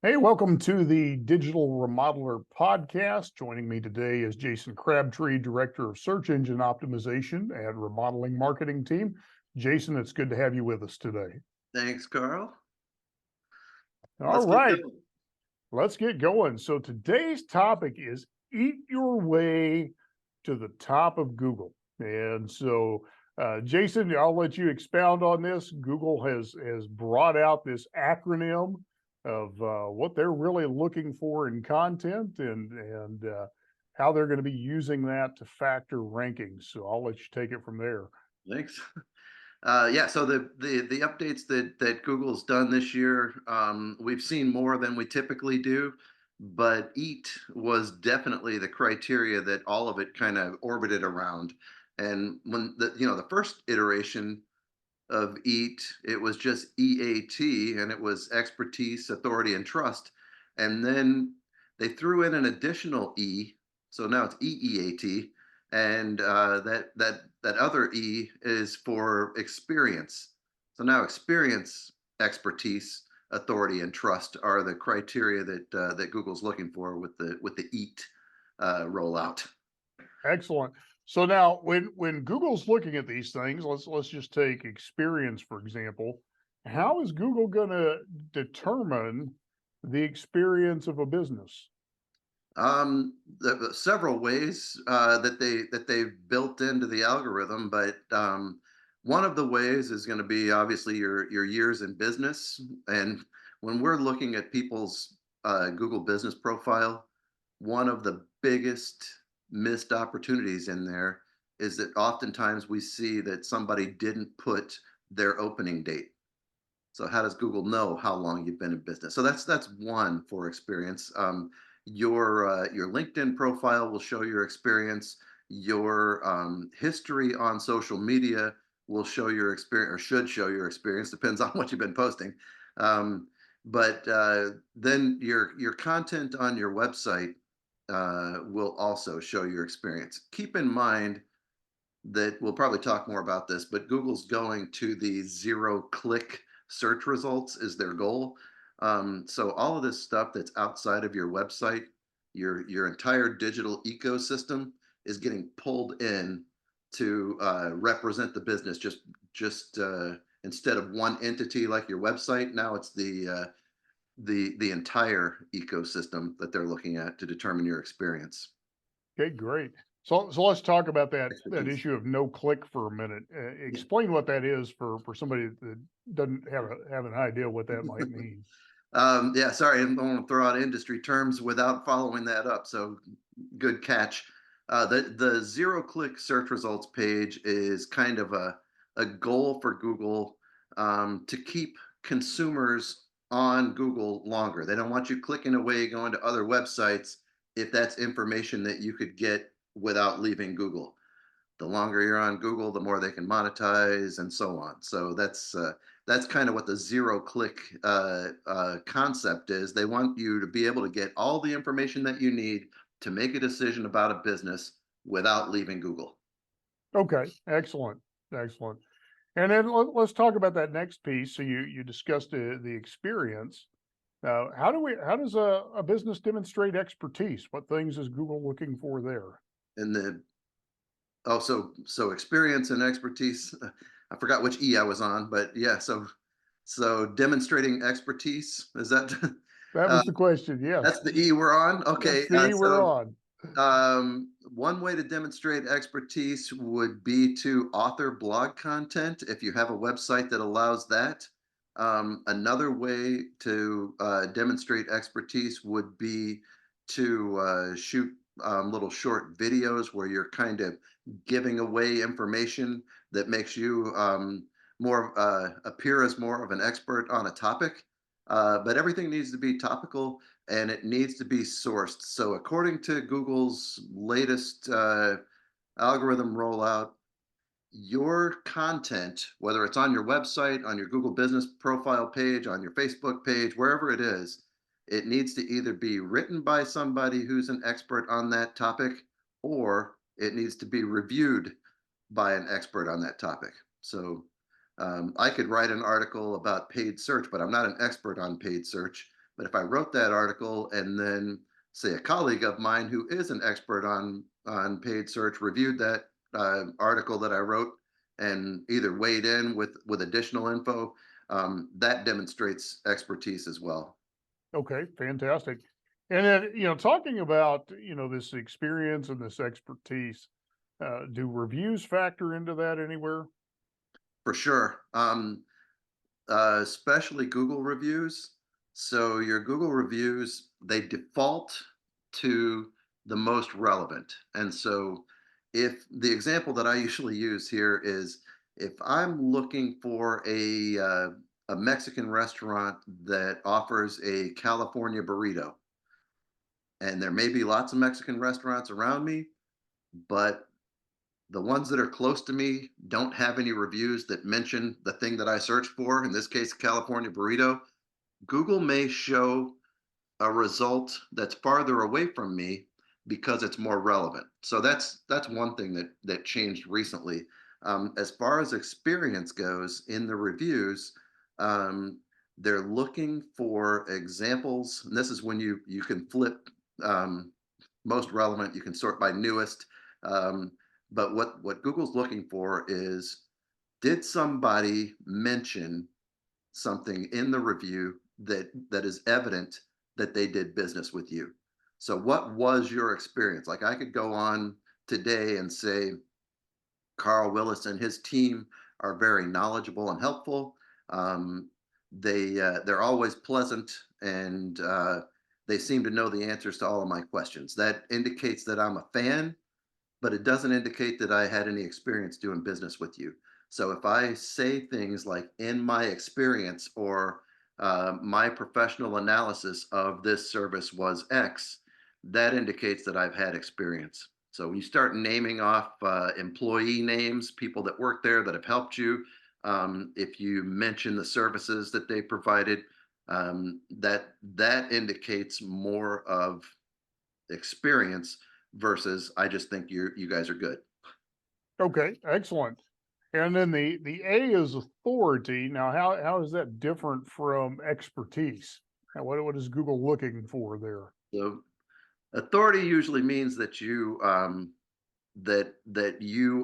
Hey, welcome to the Digital Remodeler podcast. Joining me today is Jason Crabtree, Director of Search Engine Optimization at Remodeling Marketing Team. Jason, it's good to have you with us today. Thanks, Carl. All Let's get right, going. let's get going. So today's topic is eat your way to the top of Google. And so, Jason, I'll let you expound on this. Google has brought out this acronym of what they're really looking for in content and how they're going to be using that to factor rankings. So I'll let you take it from there. Thanks. Yeah, so the updates that Google's done this year, we've seen more than we typically do, but EAT was definitely the criteria that all of it kind of orbited around. And when the first iteration of EAT, it was just EAT, and it was expertise, authority, and trust. And then they threw in an additional E, so now it's EEAT, and that other E is for experience. So now experience, expertise, authority, and trust are the criteria that Google's looking for with the EAT rollout. Excellent. So now when Google's looking at these things, let's just take experience, for example. How is Google going to determine the experience of a business? Several ways that they've built into the algorithm, but one of the ways is going to be obviously your years in business. And when we're looking at people's Google business profile, one of the biggest missed opportunities in there is that oftentimes we see that somebody didn't put their opening date. So how does Google know how long you've been in business? So that's one for experience. Your LinkedIn profile will show your experience. Your history on social media will show your experience, or should show your experience. Depends on what you've been posting. But then your content on your website will also show your experience. Keep in mind that we'll probably talk more about this, but Google's going to the zero-click search results is their goal. So all of this stuff that's outside of your website, your entire digital ecosystem is getting pulled in to represent the business. Just instead of one entity like your website, now it's the entire ecosystem that they're looking at to determine your experience. Okay, great. So let's talk about that Expertise. issue of no click for a minute. Yeah. Explain what that is for somebody that doesn't have an idea what that might mean. Yeah, sorry, I don't want to throw out industry terms without following that up. So good catch. The zero-click search results page is kind of a goal for Google to keep consumers on Google longer. They don't want you clicking away, going to other websites if that's information that you could get without leaving Google. The longer you're on Google, the more they can monetize and so on. So that's kind of what the zero-click concept is. They want you to be able to get all the information that you need to make a decision about a business without leaving Google. Okay, excellent, excellent. And then let's talk about that next piece. So you discussed the experience. How does a business demonstrate expertise? What things is Google looking for there? And the so experience and expertise. I forgot which E I was on, but yeah. So demonstrating expertise, is that That uh, was the question. Yes, that's the E we're on. that's Okay. the E we're on. One way to demonstrate expertise would be to author blog content if you have a website that allows that. Another way to demonstrate expertise would be to shoot little short videos where you're kind of giving away information that makes you more appear as more of an expert on a topic. But everything needs to be topical and it needs to be sourced. So, according to Google's latest algorithm rollout, your content, whether it's on your website, on your Google business profile page, on your Facebook page, wherever it is, it needs to either be written by somebody who's an expert on that topic or it needs to be reviewed by an expert on that topic. So I could write an article about paid search, but I'm not an expert on paid search. But if I wrote that article and then say a colleague of mine who is an expert on paid search reviewed that article that I wrote and either weighed in with additional info, that demonstrates expertise as well. Okay, fantastic. And then, talking about, this experience and this expertise, do reviews factor into that anywhere? For sure. Especially Google reviews. So your Google reviews, they default to the most relevant. And so if the example that I usually use here is if I'm looking for a Mexican restaurant that offers a California burrito, and there may be lots of Mexican restaurants around me, but the ones that are close to me don't have any reviews that mention the thing that I searched for, in this case, California burrito. Google may show a result that's farther away from me because it's more relevant. So that's one thing that changed recently. As far as experience goes in the reviews, um, they're looking for examples. And this is when you can flip um, most relevant. You can sort by newest. Um, but what Google's looking for is, did somebody mention something in the review that is evident that they did business with you? So what was your experience? Like I could go on today and say Carl Willis and his team are very knowledgeable and helpful. Um, they're always pleasant and they seem to know the answers to all of my questions. That indicates that I'm a fan, but it doesn't indicate that I had any experience doing business with you. So if I say things like in my experience or my professional analysis of this service was X, that indicates that I've had experience. So when you start naming off employee names, people that work there that have helped you, if you mention the services that they provided, that indicates more of experience versus I just think you guys are good. Okay, excellent. And then the A is authority. Now, how is that different from expertise? Now, what is Google looking for there? So authority usually means that you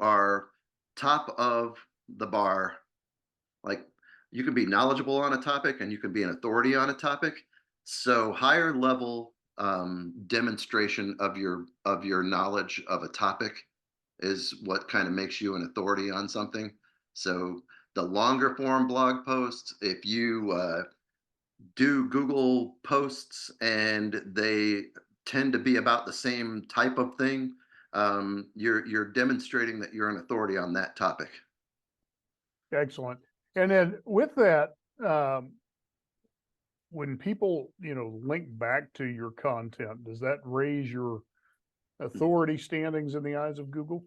are top of the bar. Like you can be knowledgeable on a topic and you can be an authority on a topic. So higher level demonstration of your knowledge of a topic is what kind of makes you an authority on something. So the longer form blog posts, if you do Google posts and they tend to be about the same type of thing, you're demonstrating that you're an authority on that topic. Excellent. And then with that, um, when people, link back to your content, does that raise your authority standings in the eyes of Google?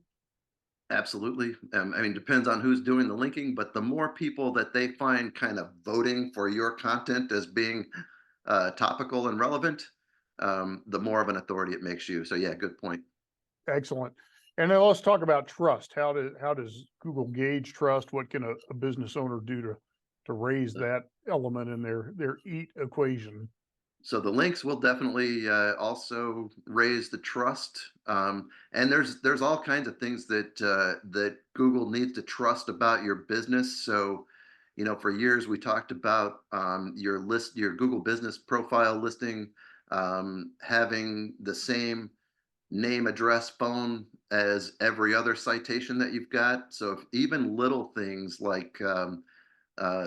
Absolutely. I mean, depends on who's doing the linking, but the more people that they find kind of voting for your content as being topical and relevant, the more of an authority it makes you. So yeah, good point. Excellent. And then let's talk about trust. How does Google gauge trust? What can a business owner do to raise that element in their EAT equation? So the links will definitely also raise the trust, and there's all kinds of things that Google needs to trust about your business. So, for years we talked about your Google Business Profile listing having the same name, address, phone as every other citation that you've got. So if even little things like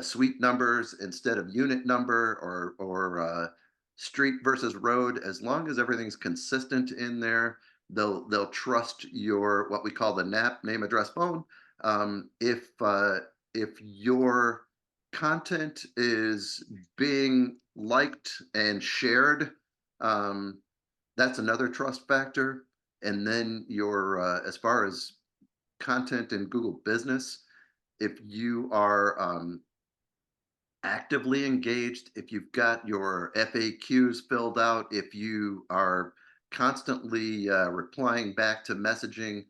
suite numbers instead of unit number or street versus road, as long as everything's consistent in there, they'll trust your what we call the NAP, name, address, phone. If your content is being liked and shared, um, that's another trust factor. And then your as far as content in Google Business, if you are actively engaged, if you've got your FAQs filled out, if you are constantly replying back to messaging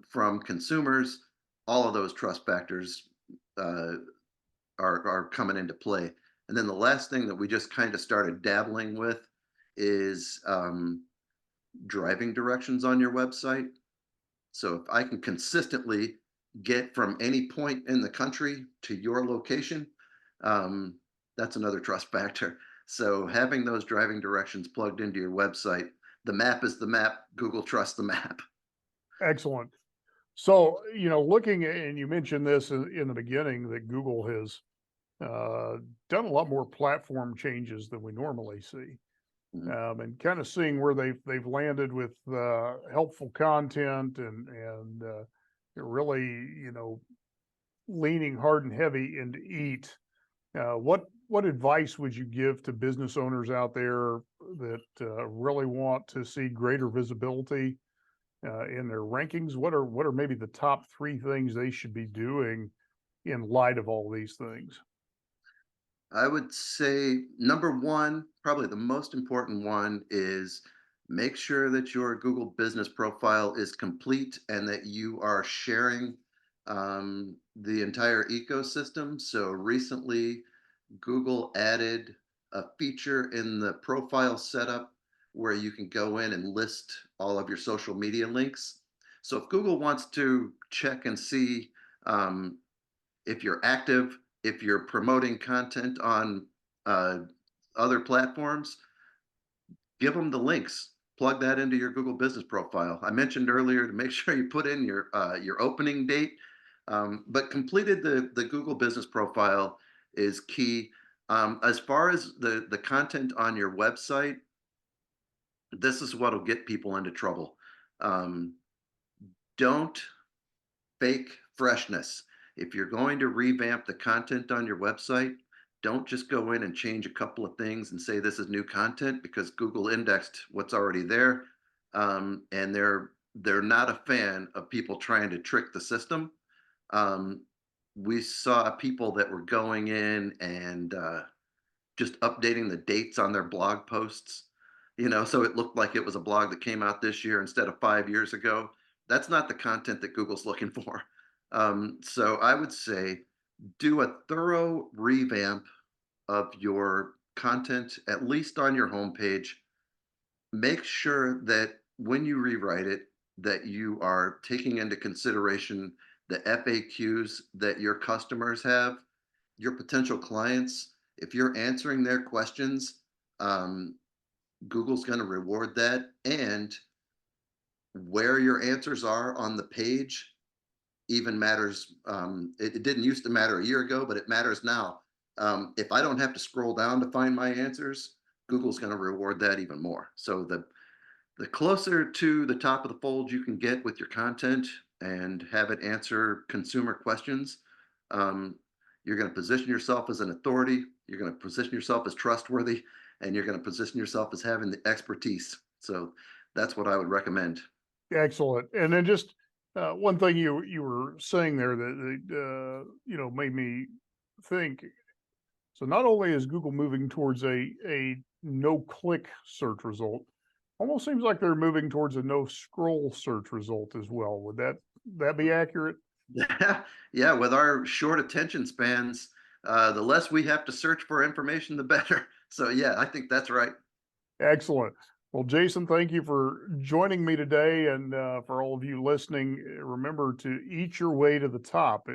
from consumers, all of those trust factors uh, are coming into play. And then the last thing that we just kind of started dabbling with is driving directions on your website. So if I can consistently get from any point in the country to your location, um, that's another trust factor. So having those driving directions plugged into your website, the map is the map. Google trusts the map. Excellent. So, looking and you mentioned this in the beginning that Google has uh, done a lot more platform changes than we normally see, Mhm. and kind of seeing where they've landed with helpful content and really, leaning hard and heavy into EAT. What advice would you give to business owners out there that really want to see greater visibility in their rankings? What are maybe the top three things they should be doing in light of all these things? I would say number one, probably the most important one, is make sure that your Google business profile is complete and that you are sharing the entire ecosystem. So recently, Google added a feature in the profile setup where you can go in and list all of your social media links. So if Google wants to check and see um, if you're active, if you're promoting content on uh, other platforms, give them the links. Plug that into your Google Business profile. I mentioned earlier to make sure you put in your opening date, but completed the Google Business profile is key. As far as the content on your website, this is what'll get people into trouble. Um, don't fake freshness. If you're going to revamp the content on your website, don't just go in and change a couple of things and say this is new content because Google indexed what's already there, and they're not a fan of people trying to trick the system. Um, we saw people that were going in and just updating the dates on their blog posts, so it looked like it was a blog that came out this year instead of 5 years ago. That's not the content that Google's looking for. So I would say do a thorough revamp of your content, at least on your homepage. Make sure that when you rewrite it, that you are taking into consideration the FAQs that your customers have, your potential clients. If you're answering their questions, um, Google's going to reward that. And where your answers are on the page even matters. It didn't used to matter a year ago, but it matters now. If I don't have to scroll down to find my answers, Google's going to reward that even more. So the closer to the top of the fold you can get with your content and have it answer consumer questions, um, you're going to position yourself as an authority. You're going to position yourself as trustworthy, and you're going to position yourself as having the expertise. So that's what I would recommend. Excellent. And then just one thing you were saying there that made me think. So not only is Google moving towards a no click search result, almost seems like they're moving towards a no scroll search result as well. Would that be accurate? Yeah, yeah. With our short attention spans, the less we have to search for information, the better. So yeah, I think that's right. Excellent. Well, Jason, thank you for joining me today. And for all of you listening, remember to eat your way to the top.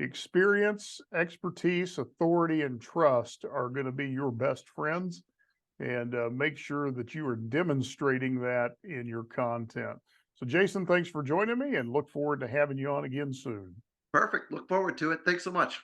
Experience, expertise, authority, and trust are going to be your best friends. And make sure that you are demonstrating that in your content. So, Jason, thanks for joining me and look forward to having you on again soon. Perfect. Look forward to it. Thanks so much.